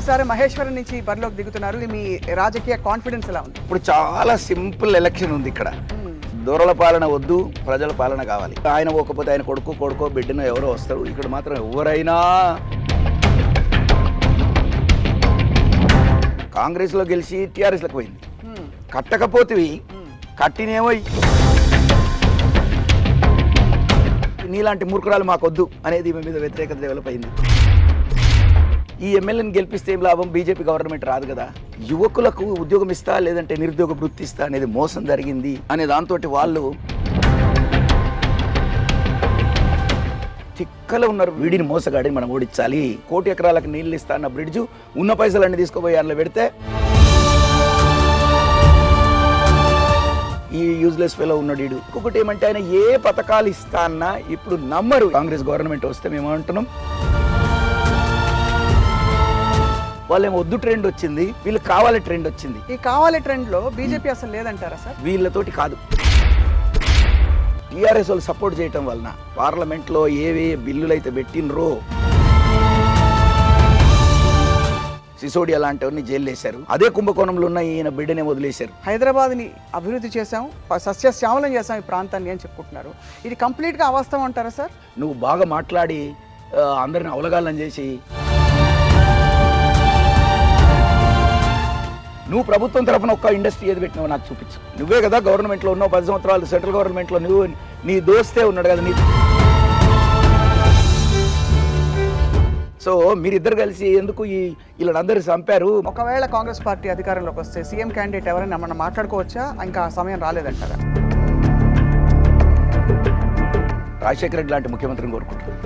ఈసారి మహేశ్వరం నుంచి బరిలోకి దిగుతున్నారు. మీ రాజకీయ కాన్ఫిడెన్స్ ఎలా ఉంది? ఇప్పుడు చాలా సింపుల్ ఎలక్షన్ ఉంది ఇక్కడ. దొరల పాలన వద్దు, ప్రజల పాలన కావాలి. ఆయన పోకపోతే ఆయన కొడుకో బిడ్డను ఎవరో వస్తారు. ఇక్కడ మాత్రం ఎవరైనా కాంగ్రెస్లో గెలిచి టీఆర్ఎస్లోకి పోయింది. కట్టకపోతే కట్టినేమో నీలాంటి మూర్ఖురాలు మాకొద్దు అనేది ఈమె మీద వ్యతిరేకత డెవలప్ అయింది. ఈ ఎమ్మెల్యేని గెలిపిస్తే ఏం లాభం? బీజేపీ గవర్నమెంట్ రాదు కదా. యువకులకు ఉద్యోగం ఇస్తా లేదంటే నిరుద్యోగ వృత్తి ఇస్తా అనేది మోసం జరిగింది అనే దాంతో వాళ్ళు చిక్కలో ఉన్నారు. వీడిని మోసగాడిని మనం ఓడించాలి. 1 కోటి ఎకరాలకు నీళ్ళు ఇస్తా అన్న బ్రిడ్జు ఉన్న పైసలన్నీ తీసుకుపోయి అందులో పెడితే ఈ యూజ్లెస్ ఫెలో ఉన్నాడు వీడు. ఇంకొకటి ఏమంటే ఆయన ఏ పథకాలు ఇస్తా అన్నా ఇప్పుడు నమ్మరు. కాంగ్రెస్ గవర్నమెంట్ వస్తే మేము అంటున్నాం వాళ్ళేమో వద్దు ట్రెండ్ వచ్చింది, వీళ్ళు కావాలి ట్రెండ్ వచ్చింది. ఈ కావాలి ట్రెండ్ లో బీజేపీ అసలు లేదంటారా సార్? వీళ్ళతోటి కాదు, టీఆర్ఎస్ వాళ్ళు సపోర్ట్ చేయటం వలన పార్లమెంట్లో ఏవే బిల్లులు అయితే పెట్టినరో, సిసోడియా లాంటివన్నీ జైలు వేశారు. అదే కుంభకోణంలో ఉన్న ఈయన బిడ్డనే వదిలేశారు. హైదరాబాద్ ని అభివృద్ధి చేశాం, సస్యశ్యామలం చేశాం ఈ ప్రాంతాన్ని అని చెప్పుకుంటున్నారు. ఇది కంప్లీట్ గా అవాస్తవం అంటారా సార్? నువ్వు బాగా మాట్లాడి అందరిని అవలగాలని చేసి నువ్వు ప్రభుత్వం తరఫున ఒక్క ఇండస్ట్రీ ఏది పెట్టినావో నాకు చూపించు. నువ్వే కదా గవర్నమెంట్లో ఉన్నావు 10 సంవత్సరాలు, సెంట్రల్ గవర్నమెంట్లో నువ్వు, నీ దోస్తే ఉన్నాడు కదా నీ. సో మీరిద్దరు కలిసి ఎందుకు వీళ్ళందరూ చంపారు? ఒకవేళ కాంగ్రెస్ పార్టీ అధికారంలోకి వస్తే సీఎం క్యాండిడేట్ ఎవరైనా మనం మాట్లాడుకోవచ్చా? ఇంకా సమయం రాలేదంటారా? రాజశేఖర రెడ్డి లాంటి ముఖ్యమంత్రిని కోరుకుంటున్నారు.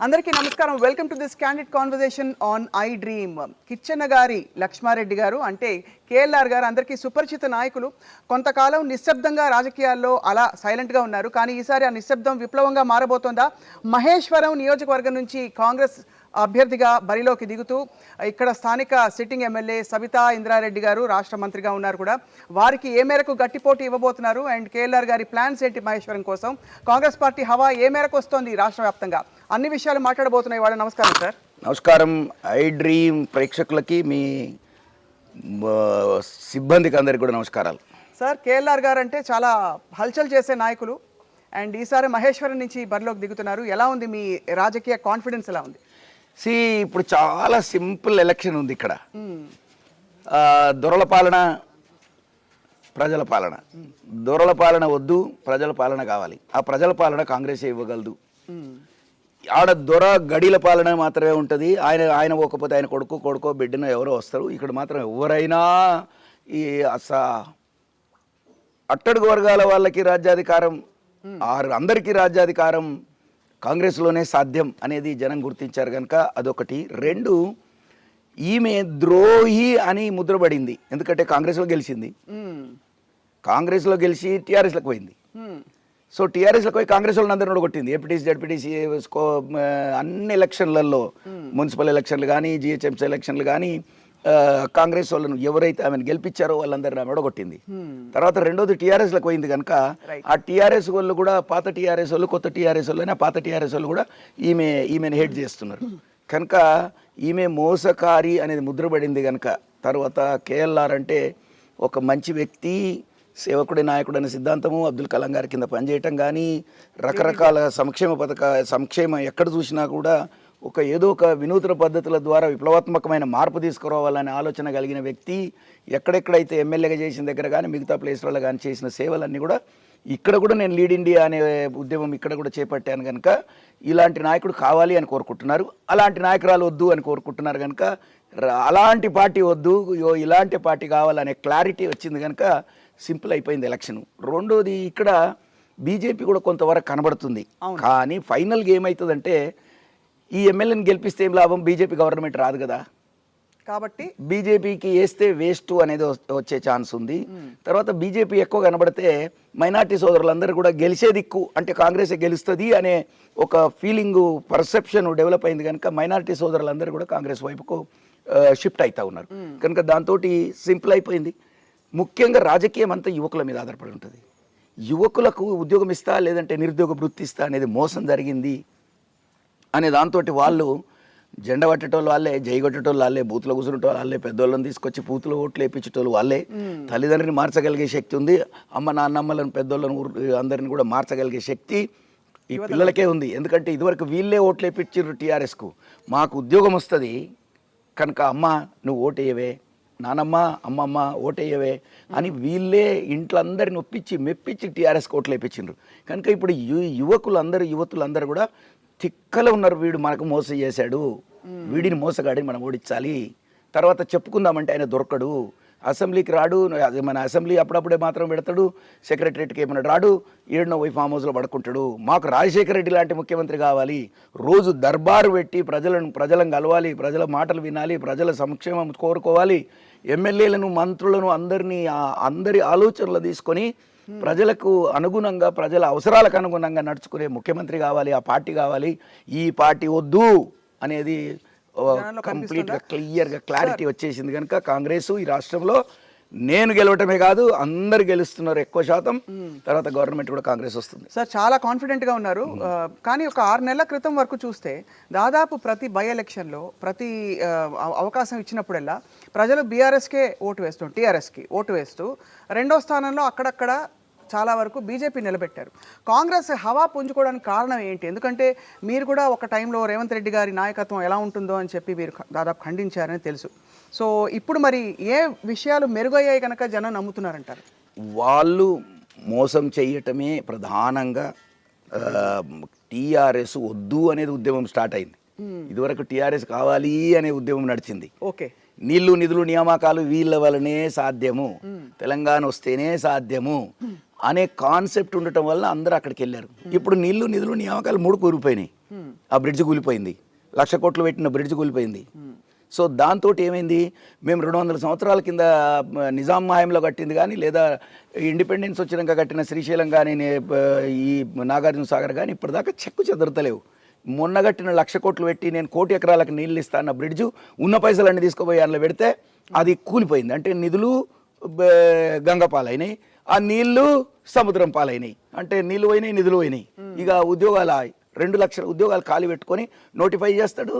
అందరికీ నమస్కారం. Welcome to this candid conversation on I dream. Kichanna గారి లక్ష్మారెడ్డి గారు అంటే కేఎల్ఆర్ గారు అందరికీ సుపరిచిత నాయకులు. కొంతకాలం నిశ్శబ్దంగా రాజకీయాల్లో అలా సైలెంట్గా ఉన్నారు. కానీ ఈసారి ఆ నిశ్శబ్దం విప్లవంగా మారబోతోందా? మహేశ్వరం నియోజకవర్గం నుంచి కాంగ్రెస్ అభ్యర్థిగా బరిలోకి దిగుతూ ఇక్కడ స్థానిక సిట్టింగ్ ఎమ్మెల్యే సబితా ఇంద్రారెడ్డి గారు రాష్ట్ర మంత్రిగా ఉన్నారు కూడా. వారికి ఏ మేరకు గట్టి పోటీ ఇవ్వబోతున్నారు అండ్ కేఎల్ఆర్ గారి ప్లాన్స్ ఏంటి మహేశ్వరం కోసం? కాంగ్రెస్ పార్టీ హవా ఏ మేరకు వస్తోంది రాష్ట్ర వ్యాప్తంగా? అన్ని విషయాలు మాట్లాడబోతున్నాయి వాళ్ళు. నమస్కారం సార్. నమస్కారం. ఐ డ్రీమ్ ప్రేక్షకులకి, మీ సిబ్బందికి అందరికీ కూడా నమస్కారాలు. సార్, కేఎల్ఆర్ గారు అంటే చాలా హల్చల్ చేసే నాయకులు అండ్ ఈసారి మహేశ్వరం నుంచి బరిలోకి దిగుతున్నారు. ఎలా ఉంది మీ రాజకీయ కాన్ఫిడెన్స్? ఎలా ఉంది? ఇప్పుడు చాలా సింపుల్ ఎలక్షన్ ఉంది ఇక్కడ. దొరల పాలన, ప్రజల పాలన. దొరల పాలన వద్దు, ప్రజల పాలన కావాలి. ఆ ప్రజల పాలన కాంగ్రెస్ ఇవ్వగలదు. ఆడ దొర గడిల పాలన మాత్రమే ఉంటుంది. ఆయన పోకపోతే ఆయన కొడుకో బిడ్డను ఎవరో వస్తారు. ఇక్కడ మాత్రం ఎవరైనా ఈ అట్టడుగు వర్గాల వాళ్ళకి రాజ్యాధికారం, అందరికీ రాజ్యాధికారం కాంగ్రెస్లోనే సాధ్యం అనేది జనం గుర్తించారు కనుక అదొకటి. 2, ఈమె ద్రోహి అని ముద్రపడింది. ఎందుకంటే కాంగ్రెస్లో గెలిచింది, కాంగ్రెస్లో గెలిచి టీఆర్ఎస్లోకి పోయింది. సో టీఆర్ఎస్లోకి పోయి కాంగ్రెస్ వాళ్ళని అందరిని కొట్టింది. ఏపీటీసీ, జడ్పీటీసీ, అన్ని ఎలక్షన్లలో, మున్సిపల్ ఎలక్షన్లు కానీ, జిహెచ్ఎంసీ ఎలక్షన్లు కానీ, కాంగ్రెస్ వాళ్ళను ఎవరైతే ఆమెను గెలిపించారో వాళ్ళందరినీ ఆమె కొట్టింది. తర్వాత రెండోది టీఆర్ఎస్లోకి పోయింది కనుక ఆ టీఆర్ఎస్ వాళ్ళు కూడా పాత టీఆర్ఎస్ వాళ్ళు, కొత్త టీఆర్ఎస్ వాళ్ళు, ఆ పాత టీఆర్ఎస్ వాళ్ళు కూడా ఈమెను హేట్ చేస్తున్నారు కనుక ఈమె మోసకారి అనేది ముద్రపడింది కనుక. తర్వాత కేఎల్ఆర్ అంటే ఒక మంచి వ్యక్తి, సేవకుడి నాయకుడు అనే సిద్ధాంతము, అబ్దుల్ కలాం గారి కింద పనిచేయటం కానీ, రకరకాల సంక్షేమం ఎక్కడ చూసినా కూడా ఏదో ఒక వినూత్న పద్ధతుల ద్వారా విప్లవాత్మకమైన మార్పు తీసుకురావాలనే ఆలోచన కలిగిన వ్యక్తి. ఎక్కడెక్కడైతే ఎమ్మెల్యేగా చేసిన దగ్గర కానీ, మిగతా ప్లేస్లలో కానీ చేసిన సేవలన్నీ కూడా ఇక్కడ కూడా నేను లీడ్ ఇండియా అనే ఉద్యమం ఇక్కడ కూడా చేపట్టాను కనుక ఇలాంటి నాయకుడు కావాలి అని కోరుకుంటున్నారు. అలాంటి నాయకురాలు వద్దు అని కోరుకుంటున్నారు కనుక అలాంటి పార్టీ వద్దు, ఇలాంటి పార్టీ కావాలనే క్లారిటీ వచ్చింది కనుక సింపుల్ అయిపోయింది ఎలక్షన్. రెండోది, ఇక్కడ బీజేపీ కూడా కొంతవరకు కనబడుతుంది. కానీ ఫైనల్గా ఏమవుతుందంటే ఈ ఎమ్మెల్యేని గెలిపిస్తే ఏం లాభం? బీజేపీ గవర్నమెంట్ రాదు కదా. కాబట్టి బీజేపీకి వేస్తే వేస్ట్ అనేది వచ్చే ఛాన్స్ ఉంది. తర్వాత బీజేపీ ఎక్కువ కనబడితే మైనార్టీ సోదరులందరూ కూడా గెలిచే దిక్కు అంటే కాంగ్రెసే గెలుస్తుంది అనే ఒక ఫీలింగు, పర్సెప్షన్ డెవలప్ అయింది కనుక మైనార్టీ సోదరులందరూ కూడా కాంగ్రెస్ వైపుకు షిఫ్ట్ అవుతూ ఉన్నారు కనుక దాంతో సింపుల్ అయిపోయింది. ముఖ్యంగా రాజకీయం అంతా యువకుల మీద ఆధారపడి ఉంటుంది. యువకులకు ఉద్యోగం ఇస్తా లేదంటే నిరుద్యోగ వృత్తి ఇస్తా అనేది మోసం జరిగింది అనే దాంతో వాళ్ళు జెండా పట్టేటోళ్ళు వాళ్ళే, జై కొట్టేటోళ్ళు వాళ్ళే, బూత్లో కూర్చునేటోళ్ళు వాళ్ళే, పెద్దోళ్ళని తీసుకొచ్చి బూత్లో ఓట్లు వేయించేటోళ్ళు వాళ్ళే. తల్లిదండ్రిని మార్చగలిగే శక్తి ఉంది, అమ్మ నాన్నమ్మలను పెద్దోళ్ళను అందరిని కూడా మార్చగలిగే శక్తి ఈ పిల్లలకే ఉంది. ఎందుకంటే ఇదివరకు వీళ్ళే ఓట్లు వేయించారు టీఆర్ఎస్కు, మాకు ఉద్యోగం వస్తుంది కనుక అమ్మ నువ్వు ఓటేయవే, నానమ్మ అమ్మమ్మ ఓటేయవే అని వీళ్ళే ఇంట్లో అందరిని ఒప్పించి మెప్పించి టీఆర్ఎస్కి ఓట్లు వేయించిండ్రు. కనుక ఇప్పుడు యువతులందరూ కూడా తిక్కలు ఉన్నారు, వీడు మనకు మోసం చేశాడు, వీడిని మోసగాడిని మనం ఓడించాలి, తర్వాత చెప్పుకుందామంటే ఆయన దొరకడు, అసెంబ్లీకి రాడు, మన అసెంబ్లీ అప్పుడప్పుడే మాత్రం పెడతాడు, సెక్రటరేట్కి ఏమైనా రాడు, ఏడునో పోయి ఫామ్ హౌస్లో పడుకుంటాడు, మాకు రాజశేఖర రెడ్డి లాంటి ముఖ్యమంత్రి కావాలి, రోజు దర్బారు పెట్టి ప్రజలను కలవాలి, ప్రజల మాటలు వినాలి, ప్రజల సంక్షేమం కోరుకోవాలి, ఎమ్మెల్యేలను మంత్రులను అందరి ఆలోచనలు తీసుకొని ప్రజలకు అనుగుణంగా ప్రజల అవసరాలకు అనుగుణంగా నడుచుకునే ముఖ్యమంత్రి కావాలి, ఆ పార్టీ కావాలి, ఈ పార్టీ వద్దు అనేది కంప్లీట్గా క్లియర్గా క్లారిటీ వచ్చేసింది. కనుక కాంగ్రెస్ ఈ రాష్ట్రంలో నేను గెలవటమే కాదు అందరు గెలుస్తున్నారు ఎక్కువ శాతం, తర్వాత గవర్నమెంట్ కూడా కాంగ్రెస్ వస్తుంది. సార్ చాలా కాన్ఫిడెంట్గా ఉన్నారు. కానీ ఒక 6 నెలల క్రితం వరకు చూస్తే దాదాపు ప్రతి బై ఎలక్షన్లో ప్రతి అవకాశం ఇచ్చినప్పుడల్లా ప్రజలు బీఆర్ఎస్కే ఓటు వేస్తూ టీఆర్ఎస్కి ఓటు వేస్తూ రెండో స్థానంలో అక్కడక్కడ చాలా వరకు బీజేపీ నిలబెట్టారు. కాంగ్రెస్ హవా పుంజుకోవడానికి కారణం ఏంటి? ఎందుకంటే మీరు కూడా ఒక టైంలో రేవంత్ రెడ్డి గారి నాయకత్వం ఎలా ఉంటుందో అని చెప్పి మీరు దాదాపు ఖండించారని తెలుసు. సో ఇప్పుడు మరి ఏ విషయాలు మెరుగయ్యాయి కనుక జనం నమ్ముతున్నారంటారు? వాళ్ళు మోసం చేయటమే ప్రధానంగా టీఆర్ఎస్ వద్దు అనేది ఉద్యమం స్టార్ట్ అయింది. ఇదివరకు టీఆర్ఎస్ కావాలి అనే ఉద్యమం నడిచింది. ఓకే, నీళ్లు నిధులు నియామకాలు వీళ్ళ వల్లనే సాధ్యము, తెలంగాణ వస్తేనే సాధ్యము అనే కాన్సెప్ట్ ఉండటం వల్ల అందరూ అక్కడికి వెళ్ళారు. ఇప్పుడు నీళ్లు నిధులు నియామకాలు 3 కూలిపోయినాయి, ఆ బ్రిడ్జ్ కూలిపోయింది, 1,00,000 కోట్లు పెట్టిన బ్రిడ్జ్ కూలిపోయింది. సో దాంతో ఏమైంది, మేము 200 సంవత్సరాల కింద నిజాం హయాంలో కట్టింది కానీ లేదా ఇండిపెండెన్స్ వచ్చినాక కట్టిన శ్రీశైలం కానీ ఈ నాగార్జున సాగర్ కానీ ఇప్పటిదాకా చెక్కు చెదరతలేవు. మొన్న కట్టిన 1,00,000 కోట్లు పెట్టి నేను 1,00,000 ఎకరాలకు నీళ్ళు ఇస్తాను బ్రిడ్జు ఉన్న పైసలన్నీ తీసుకుపోయి అందులో పెడితే అది కూలిపోయింది. అంటే నిధులు గంగపాలైనాయి, ఆ నీళ్లు సముద్రం పాలైనాయి, అంటే నీళ్ళు పోయినాయి నిధులు పోయినాయి. ఇక ఉద్యోగాలు 2 లక్షల ఉద్యోగాలు ఖాళీ పెట్టుకొని నోటిఫై చేస్తాడు,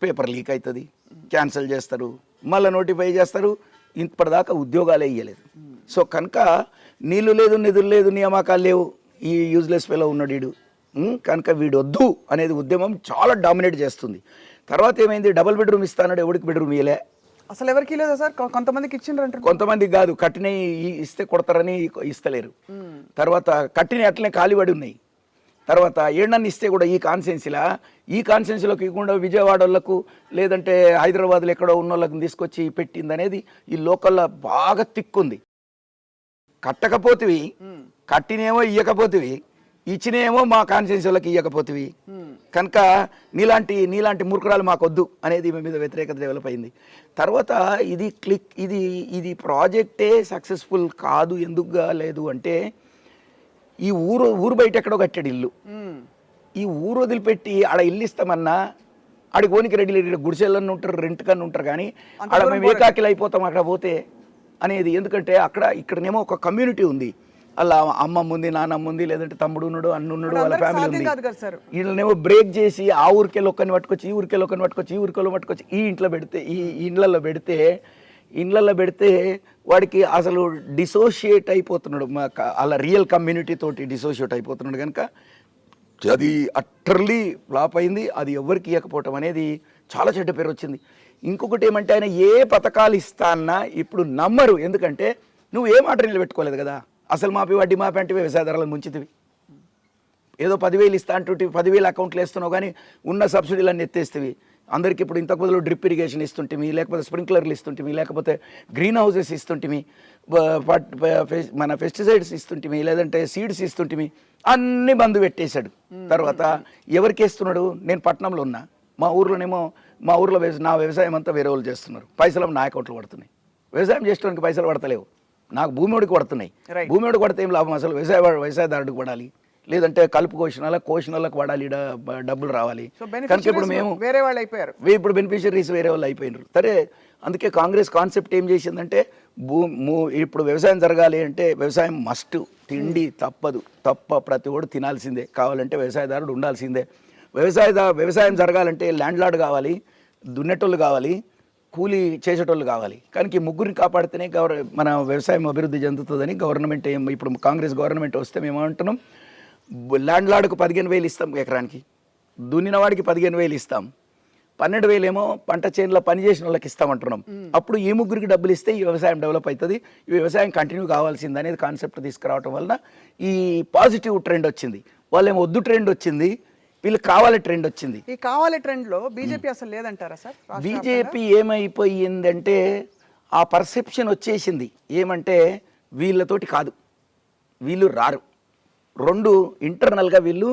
పేపర్ లీక్ అవుతుంది, క్యాన్సిల్ చేస్తారు, మళ్ళీ నోటిఫై చేస్తారు, ఇప్పటిదాకా ఉద్యోగాలే ఇవ్వలేదు. సో కనుక నీళ్ళు లేదు నిధులు లేదు నియామకాలు లేవు, ఈ యూజ్లెస్ ఫెలో ఉన్నాడు వీడు, కనుక వీడు వద్దు అనేది ఉద్యమం చాలా డామినేట్ చేస్తుంది. తర్వాత ఏమైంది, డబుల్ బెడ్రూమ్ ఇస్తాడు, ఎవరికి బెడ్రూమ్ ఇవ్వలే, అసలు ఎవరికి లేదా సార్? కొంతమందికి ఇచ్చిండ్రంటారు, కొంతమందికి కాదు, కట్టిన ఇస్తే కొడతారని ఇస్తలేరు. తర్వాత కట్టిన అట్లనే ఖాళీపడి ఉన్నాయి. తర్వాత ఏడన్నా ఇస్తే కూడా ఈ కాన్స్టెన్సీలోకి ఇవ్వకుండా విజయవాడ వాళ్ళకు లేదంటే హైదరాబాద్లో ఎక్కడో ఉన్న వాళ్ళకి తీసుకొచ్చి పెట్టింది అనేది ఈ లోకల్లో బాగా తిక్కుంది. కట్టకపోతివి, కట్టినేమో ఇయ్యకపోతివి, ఇచ్చినేమో మా కాన్స్టిట్యున్సీ వాళ్ళకి ఇవ్వకపోతివి, కనుక నీలాంటి మూర్ఖురాలు మాకొద్దు అనేది మీ మీద వ్యతిరేకత డెవలప్ అయింది. తర్వాత ఇది ప్రాజెక్టే సక్సెస్ఫుల్ కాదు. ఎందుకు కాలేదు అంటే ఈ ఊరు బయట ఎక్కడో కట్టాడు ఇల్లు, ఈ ఊరు వదిలిపెట్టి ఆడ ఇల్లు ఇస్తామన్నా ఆడికి ఓనికి రెడీ లేదు, గుడిసెళ్ళని ఉంటారు, రెంట్ కన్నా ఉంటారు, కానీ ఆడ మేము ఏకాకిలు అయిపోతాం అక్కడ పోతే అనేది. ఎందుకంటే ఇక్కడనేమో ఒక కమ్యూనిటీ ఉంది, అలా అమ్మమ్మ ఉంది, నాన్నమ్మ ఉంది, లేదంటే తమ్ముడు ఉన్నాడు, అన్నున్నాడు, వాళ్ళ ఫ్యామిలీ ఉంది. వీళ్ళనేమో బ్రేక్ చేసి ఆ ఊరికెళ్ళి ఒక్కని పట్టుకొచ్చి ఈ ఊరికెళ్ళి ఒక్కని పట్టుకొచ్చి ఈ ఊరికెళ్ళి పట్టుకొచ్చి ఈ ఇంట్లో పెడితే ఇళ్ళల్లో పెడితే వాడికి అసలు డిసోషియేట్ అయిపోతున్నాడు, అలా రియల్ కమ్యూనిటీ తోటి డిసోషియేట్ అయిపోతున్నాడు. కనుక అది అట్టర్లీ ఫ్లాప్ అయింది. అది ఎవరికి ఇవ్వకపోవటం అనేది చాలా చెడ్డ పేరు వచ్చింది. ఇంకొకటి ఏమంటే ఆయన ఏ పథకాలు ఇస్తా అన్నా ఇప్పుడు నమ్మరు, ఎందుకంటే నువ్వు ఏ మాట నిలబెట్టుకోలేదు కదా. అసలు మాపి వడ్డీ మాపి అంటే వ్యవసాయదారులను ముంచితివి, ఏదో 10,000 ఇస్తా అంటుంటే 10,000 అకౌంట్లు వేస్తున్నావు, కానీ ఉన్న సబ్సిడీలన్నీ ఎత్తేస్తేవి. అందరికి ఇప్పుడు ఇంతకు బదులు డ్రిప్ ఇరిగేషన్ ఇస్తుంటిమి, లేకపోతే స్ప్రింక్లర్లు ఇస్తుంటిమి, లేకపోతే గ్రీన్ హౌసెస్ ఇస్తుంటిమి, మన పెస్టిసైడ్స్ ఇస్తుంటిమి, లేదంటే సీడ్స్ ఇస్తుంటిమి, అన్ని బంద్ పెట్టేశాడు. తర్వాత ఎవరికి వేస్తున్నాడు? నేను పట్టణంలో ఉన్నా, మా ఊర్లో నా వ్యవసాయం అంతా వేరే వాళ్ళు చేస్తున్నారు, పైసలు నా అకౌంట్లో పడుతున్నాయి. వ్యవసాయం చేసేవానికి పైసలు పడతలేవు, నాకు భూమిడికి పడుతున్నాయి. భూమిడికి పడితే ఏం లాభం? అసలు వ్యవసాయదారుడికి పడాలి, లేదంటే కలుపు కోసినాలకు వాడాలి డబ్బులు రావాలి. సో కనుక ఇప్పుడు మేము వేరే వాళ్ళు అయిపోయారు. ఇప్పుడు బెనిఫిషరీస్ వేరే వాళ్ళు అయిపోయినారు. సరే, అందుకే కాంగ్రెస్ కాన్సెప్ట్ ఏం చేసిందంటే ఇప్పుడు వ్యవసాయం జరగాలి అంటే వ్యవసాయం మస్ట్, తిండి తప్ప ప్రతి ఒడు తినాల్సిందే, కావాలంటే వ్యవసాయదారుడు ఉండాల్సిందే. వ్యవసాయం జరగాలంటే ల్యాండ్ లార్డ్ కావాలి, దున్నేటోళ్ళు కావాలి, కూలీ చేసేటోళ్ళు కావాలి. కానీ ముగ్గురిని కాపాడితేనే మన వ్యవసాయం అభివృద్ధి చెందుతుందని గవర్నమెంట్ ఇప్పుడు కాంగ్రెస్ గవర్నమెంట్ వస్తే మేము ఏమంటున్నాం, ల్యాండ్ లార్డ్కు 15,000 ఇస్తాం ఎకరానికి, దున్నిన వాడికి 15,000 ఇస్తాం, 12,000 ఏమో పంట చేనులో పనిచేసిన వాళ్ళకి ఇస్తామంటున్నాం. అప్పుడు ఈ ముగ్గురికి డబ్బులు ఇస్తే ఈ వ్యవసాయం డెవలప్ అవుతుంది, ఈ వ్యవసాయం కంటిన్యూ కావాల్సింది అనేది కాన్సెప్ట్ తీసుకురావడం వలన ఈ పాజిటివ్ ట్రెండ్ వచ్చింది. వాళ్ళేమో వద్దు ట్రెండ్ వచ్చింది, వీళ్ళు కావాలి ట్రెండ్ వచ్చింది. ఈ కావాలి ట్రెండ్ లో బీజేపీ అసలు లేదంటారా సార్? బీజేపీ ఏమైపోయిందంటే ఆ పర్సెప్షన్ వచ్చేసింది, ఏమంటే వీళ్ళతోటి కాదు, వీళ్ళు రారు. 2 ఇంటర్నల్గా వీళ్ళు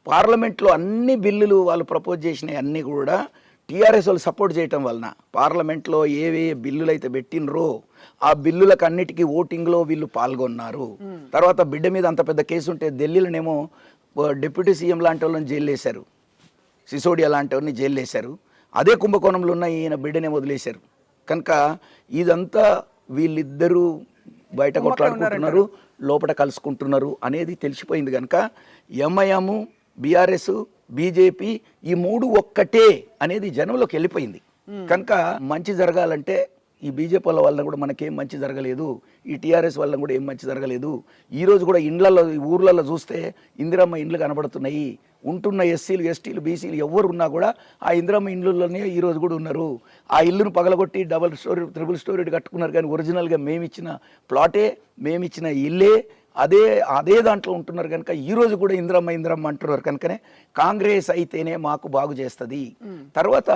పార్లమెంట్లో అన్ని బిల్లులు వాళ్ళు ప్రపోజ్ చేసినవి అన్నీ కూడా టీఆర్ఎస్ వాళ్ళు సపోర్ట్ చేయటం వలన పార్లమెంట్లో ఏవే బిల్లులు అయితే పెట్టినరో ఆ బిల్లులకు అన్నిటికీ ఓటింగ్లో వీళ్ళు పాల్గొన్నారు. తర్వాత బిడ్డ మీద అంత పెద్ద కేసు ఉంటే ఢిల్లీలోనేమో డిప్యూటీ సీఎం లాంటి వాళ్ళని జైలు వేశారు, సిసోడియా లాంటి వాళ్ళని జైలు వేశారు. అదే కుంభకోణంలో ఉన్న ఈయన బిడ్డనే వదిలేశారు. కనుక ఇదంతా వీళ్ళిద్దరూ బయట కొట్లాడుకుంటున్నారు, లోపల కలుసుకుంటున్నారు అనేది తెలిసిపోయింది. కనుక ఎంఐఎం, బీఆర్ఎస్, బీజేపీ ఈ 3 ఒక్కటే అనేది జనంలోకి వెళ్ళిపోయింది. కనుక మంచి జరగాలంటే ఈ బీజేపీ వాళ్ళ వల్ల కూడా మనకేం మంచి జరగలేదు, ఈ టీఆర్ఎస్ వల్ల కూడా ఏం మంచి జరగలేదు. ఈరోజు కూడా ఇండ్లలో ఊర్లలో చూస్తే ఇందిరమ్మ ఇండ్లు కనబడుతున్నాయి. ఉంటున్న ఎస్సీలు, ఎస్టీలు, బీసీలు ఎవరు ఉన్నా కూడా ఆ ఇందిరమ్మ ఇండ్లలోనే ఈరోజు కూడా ఉన్నారు. ఆ ఇల్లును పగలగొట్టి డబుల్ స్టోరీ, ట్రిపుల్ స్టోరీ కట్టుకున్నారు. కానీ ఒరిజినల్గా మేమిచ్చిన ప్లాటే, మేమిచ్చిన ఇల్లే, అదే దాంట్లో ఉంటున్నారు. కనుక ఈరోజు కూడా ఇందిరమ్మ అంటున్నారు. కనుకనే కాంగ్రెస్ అయితేనే మాకు బాగు చేస్తుంది. తర్వాత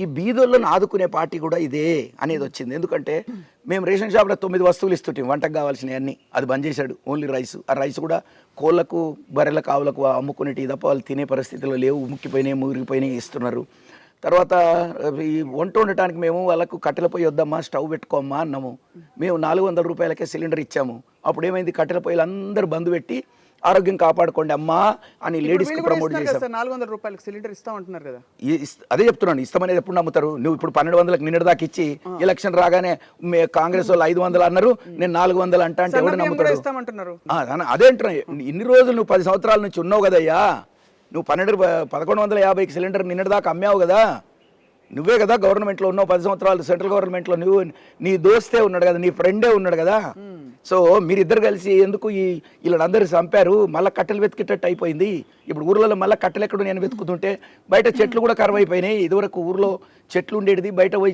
ఈ బీదోళ్ళను ఆదుకునే పార్టీ కూడా ఇదే అనేది వచ్చింది. ఎందుకంటే మేము రేషన్ షాప్లో 9 వస్తువులు ఇస్తుంటాం వంటకు కావాల్సినవి అన్నీ, అది బంద్ చేశాడు. Only rice. ఆ రైస్ కూడా కోళ్ళకు, బర్రెలకు, ఆవులకు అమ్ముకునేటి తప్ప వాళ్ళు తినే పరిస్థితిలో లేవు, మురిగిపోయినాయి ఇస్తున్నారు. తర్వాత ఈ వంట వండటానికి మేము వాళ్ళకు కట్టెల పొయ్యి వద్దమ్మా, స్టవ్ పెట్టుకోమ్మా అన్నాము. మేము 400 రూపాయలకే సిలిండర్ ఇచ్చాము. అప్పుడు ఏమైంది, కట్టెల పొయ్యిలు అందరూ బంద్ పెట్టి ఆరోగ్యం కాపాడుకోండి అమ్మా అని లేడీస్కి ప్రమోట్ చేశారు. 400 రూపాయలకి సిలిండర్ ఇస్తామంటున్నారు కదా. అదే చెప్తున్నాను, ఇస్తామనేది ఎప్పుడు నమ్ముతారు? నువ్వు ఇప్పుడు 1200కి నిన్నటి దాకా ఇచ్చి ఎలక్షన్ రాగానే కాంగ్రెస్ వాళ్ళు 500 అన్నారు, నేను 400 అంటే ఎవరు నమ్ముతారు? అదే అంటున్నా, ఇన్ని రోజులు నువ్వు 10 సంవత్సరాల నుంచి ఉన్నావు కదయ్యా, నువ్వు 1150కి సిలిండర్ నిన్నటి దాకా అమ్మావు కదా, నువ్వే కదా గవర్నమెంట్లో ఉన్నావు 10 సంవత్సరాలు, సెంట్రల్ గవర్నమెంట్లో. నువ్వు, నీ దోస్తే ఉన్నాడు కదా, నీ ఫ్రెండే ఉన్నాడు కదా. సో మీరిద్దరు కలిసి ఎందుకు వీళ్ళందరూ చంపారు, మళ్ళీ కట్టెలు వెతికేటట్టు అయిపోయింది. ఇప్పుడు ఊర్లలో మళ్ళీ కట్టెలు ఎక్కడ నేను వెతుకుతుంటే బయట చెట్లు కూడా కరువు అయిపోయినాయి. ఇదివరకు ఊర్లో చెట్లు ఉండేది, బయట పోయి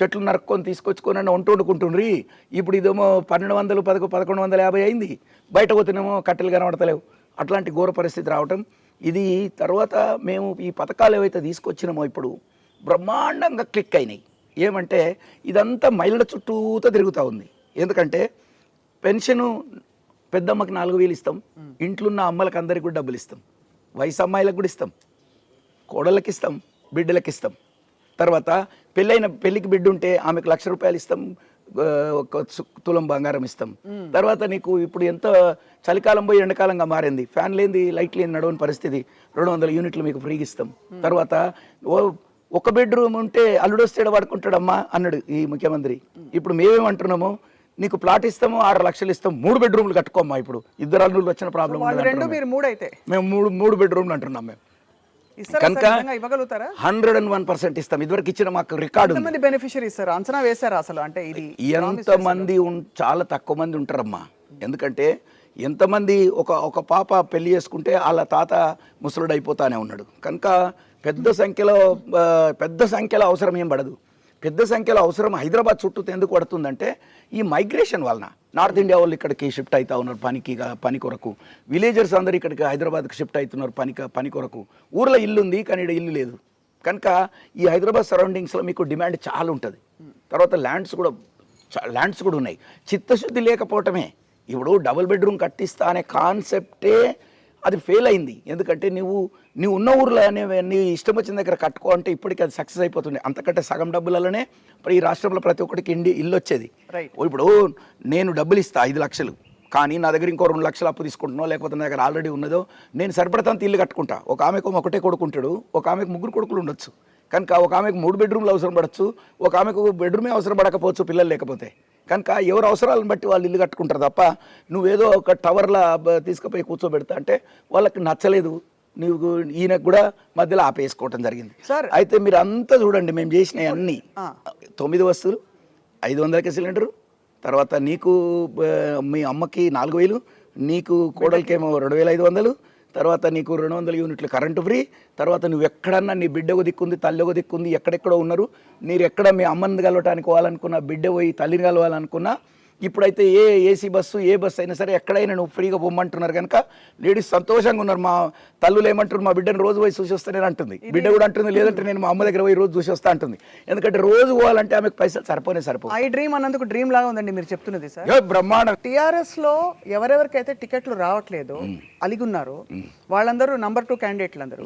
చెట్లు నరుక్కొని తీసుకొచ్చుకొని వండుకుంటుండ్రి. ఇప్పుడు ఇదేమో 1150 అయింది, బయట పోతేనేమో కట్టెలు కనబడతలేవు. అట్లాంటి ఘోర పరిస్థితి రావటం ఇది. తర్వాత మేము ఈ పథకాలు ఏవైతే తీసుకొచ్చినామో ఇప్పుడు బ్రహ్మాండంగా క్లిక్ అయినాయి. ఏమంటే ఇదంతా మహిళల చుట్టూతో తిరుగుతూ ఉంది. ఎందుకంటే పెన్షను పెద్దమ్మకి 4,000 ఇస్తాం, ఇంట్లో ఉన్న అమ్మలకు అందరికి కూడా డబ్బులు ఇస్తాం, వయసు అమ్మాయిలకు కూడా ఇస్తాం, కోడళ్ళకి ఇస్తాం, బిడ్డలకి ఇస్తాం. తర్వాత పెళ్ళికి బిడ్డ ఉంటే ఆమెకు 1,00,000 రూపాయలు ఇస్తాం, 1 తులం బంగారం ఇస్తాం. తర్వాత నీకు ఇప్పుడు ఎంత చలికాలం పోయి ఎండాకాలంగా మారింది, ఫ్యాన్ లేని లైట్ లేని నడవని పరిస్థితి, 200 యూనిట్లు మీకు ఫ్రీగా ఇస్తాం. తర్వాత ఒక బెడ్రూమ్ ఉంటే అల్లుడు వస్తే పడుకుంటాడమ్మా అన్నాడు ఈ ముఖ్యమంత్రి. ఇప్పుడు మేమేమంటున్నాము, నీకు ప్లాట్ ఇస్తాము, 6 లక్షలు ఇస్తాం, 3 బెడ్రూమ్లు కట్టుకోమ్మా. ఇప్పుడు 2 అల్లుళ్ళు వచ్చిన ప్రాబ్లం, మేము 3 బెడ్రూమ్లు అంటున్నాం. మేము కనుక 101% ఇస్తాం. ఇదివరకు ఇచ్చిన మాకు రికార్డు. అంచనా వేశారా అసలు? అంటే ఇది ఎంతమంది చాలా తక్కువ మంది ఉంటారమ్మా. ఎందుకంటే ఎంతమంది ఒక పాప పెళ్లి చేసుకుంటే వాళ్ళ తాత ముసలుడు అయిపోతానే ఉన్నాడు. కనుక పెద్ద సంఖ్యలో అవసరం ఏం పడదు. పెద్ద సంఖ్యలో అవసరం హైదరాబాద్ చుట్టూ ఎందుకు పడుతుందంటే ఈ మైగ్రేషన్ వలన. నార్త్ ఇండియా వాళ్ళు ఇక్కడికి షిఫ్ట్ అవుతా ఉన్నారు పని కొరకు. విలేజర్స్ అందరూ ఇక్కడికి హైదరాబాద్కి షిఫ్ట్ అవుతున్నారు పని కొరకు. ఊర్లో ఇల్లు ఉంది కానీ ఇక్కడ ఇల్లు లేదు. కనుక ఈ హైదరాబాద్ సరౌండింగ్స్లో మీకు డిమాండ్ చాలా ఉంటుంది. తర్వాత ల్యాండ్స్ కూడా ఉన్నాయి. చిత్తశుద్ధి లేకపోవటమే. ఇప్పుడు డబుల్ బెడ్రూమ్ కట్టిస్తా అనే కాన్సెప్టే అది ఫెయిల్ అయింది. ఎందుకంటే నువ్వు ఉన్న ఊర్లో నీ ఇష్టం వచ్చిన దగ్గర కట్టుకో అంటే ఇప్పటికీ అది సక్సెస్ అయిపోతుంది. అంతకంటే సగం డబ్బులలోనే ఈ రాష్ట్రంలో ప్రతి ఒక్కరికి ఇల్లు వచ్చేది. ఇప్పుడు నేను డబ్బులు ఇస్తా 5 లక్షలు, కానీ నా దగ్గర ఇంకో 2 లక్షలు అప్పు తీసుకుంటున్నావు, లేకపోతే నా దగ్గర ఆల్రెడీ ఉన్నదో నేను సరిపడతాంత ఇల్లు కట్టుకుంటా. ఒక ఆమెకు ఒకటే కొడుకుంటాడు, ఒక ఆమెకు 3 కొడుకులు ఉండొచ్చు. కనుక ఒక ఆమెకు 3 బెడ్రూమ్లు అవసరం పడవచ్చు, ఒక ఆమెకు బెడ్రూమే అవసరం పడకపోవచ్చు పిల్లలు లేకపోతే. కనుక ఎవరు అవసరాలను బట్టి వాళ్ళు ఇల్లు కట్టుకుంటారు తప్ప నువ్వేదో ఒక టవర్లా తీసుకుపోయి కూర్చోబెడతా అంటే వాళ్ళకి నచ్చలేదు. నువ్వు ఈయనకు కూడా మధ్యలో ఆపేసుకోవటం జరిగింది. సార్ అయితే మీరు అంతా చూడండి, మేము చేసినవి అన్నీ 9 వస్తువులు, 500కి సిలిండరు, తర్వాత నీకు మీ అమ్మకి 4000, నీకు కోడలికేమో 2500, తర్వాత నీకు 200 యూనిట్లు కరెంటు ఫ్రీ, తర్వాత నువ్వు ఎక్కడన్నా నీ బిడ్డ ఒక దిక్కుంది, తల్లి ఒక దిక్కుంది, ఎక్కడెక్కడో ఉన్నారు. మీరు ఎక్కడ మీ అమ్మని కలవటానికి పోవాలనుకున్నా, బిడ్డ పోయి తల్లిని కలవాలనుకున్నా, ఇప్పుడైతే ఏసీ బస్సు ఏ బస్సు అయినా సరే ఎక్కడైనా నువ్వు ఫ్రీగా పొమ్మంటున్నారు. కనుక లేడీస్ సంతోషంగా ఉన్నారు. మా తల్లులు ఏమంటారు, మా బిడ్డను రోజు పోయి చూసి వస్తానని అంటుంది. బిడ్డ కూడా అంటుంది, లేదంటే నేను మా అమ్మ దగ్గర పోయి రోజు చూసి వస్తా అంటుంది. ఎందుకంటే రోజు పోవాలంటే ఆమెకు పైసలు సరిపో. ఐ డ్రీమ్ అన్నందుకు డ్రీమ్ లాగా ఉందండి మీరు చెప్తున్నది. సార్ బ్రహ్మాండం. టీఆర్ఎస్ లో ఎవరెవరికైతే టికెట్లు రావట్లేదు, అలిగున్నారు, వాళ్ళందరూ నంబర్ 2 క్యాండిడేట్లు అందరూ,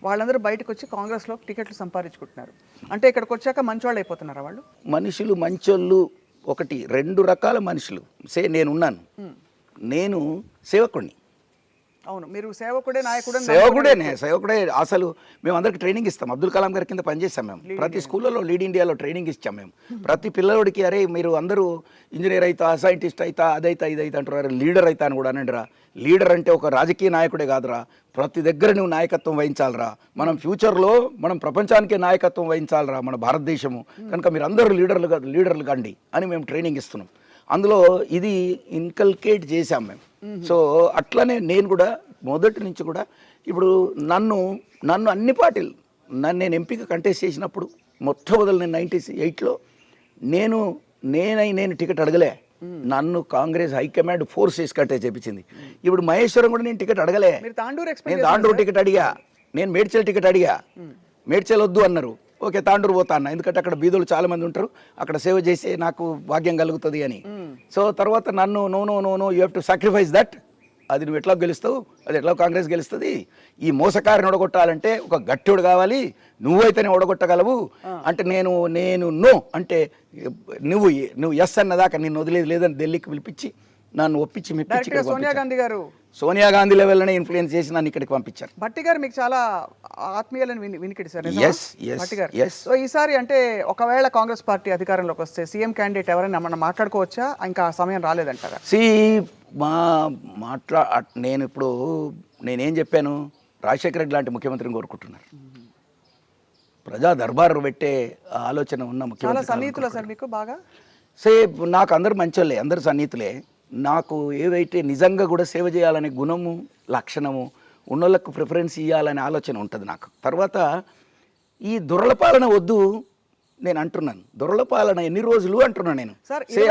వాళ్ళందరూ బయటకు వచ్చి కాంగ్రెస్ లో టికెట్లు సంపాదించుకుంటున్నారు. అంటే ఇక్కడికి వచ్చాక మంచోళ్ళు అయిపోతున్నారా వాళ్ళు? మనుషులు మంచోళ్ళు ఒకటి, 2 రకాల మనుషులు. నేనున్నాను, నేను సేవకుడిని. అవును, మీరు సేవకుడే, సేవకుడే. అసలు మేము అందరికి ట్రైనింగ్ ఇస్తాం. అబ్దుల్ కలాం గారి కింద పనిచేస్తాం మేము. ప్రతి స్కూళ్ళలో లీడ్ ఇండియాలో ట్రైనింగ్ ఇచ్చాం మేము. ప్రతి పిల్లలకి అరే మీరు అందరూ ఇంజనీర్ అవుతా, సైంటిస్ట్ అవుతా, అదైతా ఇదైతా అంటారు. లీడర్ అవుతా అని కూడా అనండిరా. లీడర్ అంటే ఒక రాజకీయ నాయకుడే కాదురా, ప్రతి దగ్గర నువ్వు నాయకత్వం వహించాలరా. మనం ఫ్యూచర్లో మనం ప్రపంచానికే నాయకత్వం వహించాలరా మన భారతదేశము. కనుక మీరు అందరూ లీడర్లు కండి అని మేము ట్రైనింగ్ ఇస్తున్నాం. అందులో ఇది ఇన్కల్కేట్ చేశాం మేము. సో అట్లనే నేను కూడా మొదటి నుంచి కూడా ఇప్పుడు నన్ను అన్ని పార్టీలు నేను ఎంపీగా కంటెస్ట్ చేసినప్పుడు మొట్టమొదలు నేను 98లో నేను టికెట్ అడగలే. నన్ను కాంగ్రెస్ హైకమాండ్ ఫోర్స్ చేసి కంటెస్ట్ చేయించింది. ఇప్పుడు మహేశ్వరం కూడా నేను టికెట్ అడగలే. నేను తాండూరు టికెట్ అడిగా, నేను మేడ్చల్ టికెట్ అడిగా. మేడ్చల్ వద్దు అన్నారు. ఓకే, తాండూరు పోతా అన్న, ఎందుకంటే అక్కడ బీదోళ్ళు చాలా మంది ఉంటారు, అక్కడ సేవ చేసి నాకు భాగ్యం కలుగుతుంది అని. సో తర్వాత నన్ను no you have to sacrifice that. అది నువ్వు ఎట్లా గెలుస్తావు, అది ఎట్లా కాంగ్రెస్ గెలుస్తుంది. ఈ మోసకారిని ఓడగొట్టాలంటే ఒక గట్టివాడు కావాలి, నువ్వైతేనే ఓడగొట్టగలవు అంటే నేను నో అంటే నువ్వు ఎస్ అన్నదాకా నిన్ను వదిలేదు లేదని ఢిల్లీకి పిలిపించి నన్ను ఒప్పించి సోనియా గాంధీ లెవెల్లోనే ఇన్ఫ్లుయెన్స్ చేసి నన్ను ఇక్కడికి పంపించారు. భట్టి గారు మీకు చాలా ఆత్మీయులని వినికిడి సార్. భట్టి గారు, సో ఈసారి అంటే ఒకవేళ కాంగ్రెస్ పార్టీ అధికారంలోకి వస్తే సీఎం క్యాండిడేట్ ఎవరైనా మనం మాట్లాడుకోవచ్చా? ఇంకా సమయం రాలేదంటారా? నేనేం చెప్పాను, రాజశేఖర రెడ్డి లాంటి ముఖ్యమంత్రిని కోరుకుంటున్నారు. ప్రజా దర్బారు పెట్టే ఆలోచన ఉన్న ముఖ్యమంత్రి. సన్నిహితులా సార్ మీకు బాగా? నాకు అందరు మంచోళ్ళే, అందరు సన్నిహితులే. నాకు ఏవైతే నిజంగా కూడా సేవ చేయాలనే గుణము లక్షణము ఉన్నోళ్ళకు ప్రిఫరెన్స్ ఇవ్వాలనే ఆలోచన ఉంటుంది నాకు. తర్వాత ఈ దురలపాలన వద్దు నేను అంటున్నాను. దురలపాలన ఎన్ని రోజులు అంటున్నాను నేను.